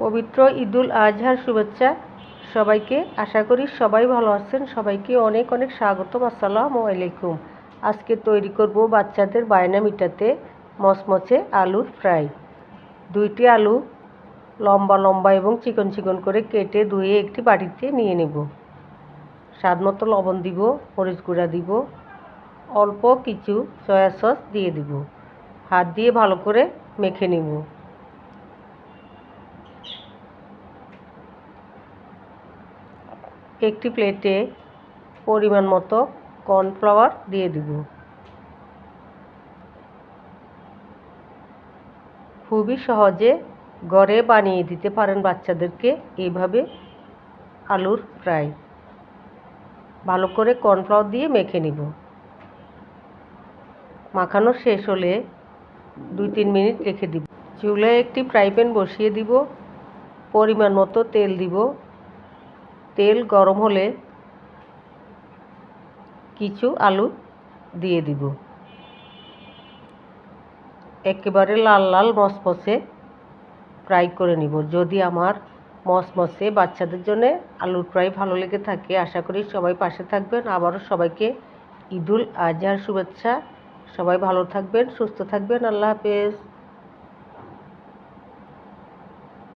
পবিত্র ঈদুল আজহার শুভেচ্ছা সবাইকে। আশা করি সবাই ভালো আছেন। সবাইকে অনেক অনেক স্বাগতম। আসসালামু আলাইকুম। আজকে তৈরি করব বাচ্চাদের বায়না মিটাতে মচমচে আলুর ফ্রাই। 2টি আলু লম্বা লম্বা এবং চিকন চিকন করে কেটে ধুয়ে একটি বাটিতে নিয়ে নেব। স্বাদমতো লবণ দিব, মরিচ গুঁড়া দিব, অল্প কিছু সয়া সস দিয়ে দিব। হাত দিয়ে ভালো করে মেখে নেব। একটি প্লেটে পরিমাণ মতো কর্নফ্লাওয়ার দিয়ে দিব। খুবই সহজে ঘরে বানিয়ে দিতে পারেন বাচ্চাদেরকে এইভাবে আলুর ফ্রাই। ভালো করে কর্নফ্লাওয়ার দিয়ে মেখে নিব। মাখানো শেষ হলে 2-3 মিনিট রেখে দিব। চুলায় একটি ফ্রাই প্যান বসিয়ে দিব। পরিমাণ মতো তেল দিব। তেল গরম হলে কিছু আলু দিয়ে দিব। একেবারে লাল লাল মচমচে ফ্রাই করে নিব। যদি আমার মচমচে বাচ্চাদের জন্য আলুর ফ্রাই ভালো লেগে থাকে, আশা করি সবাই পাশে থাকবেন। আবারও সবাইকে ঈদুল আজহার শুভেচ্ছা। সবাই ভালো থাকবেন, সুস্থ থাকবেন। আল্লাহ হাফেজ।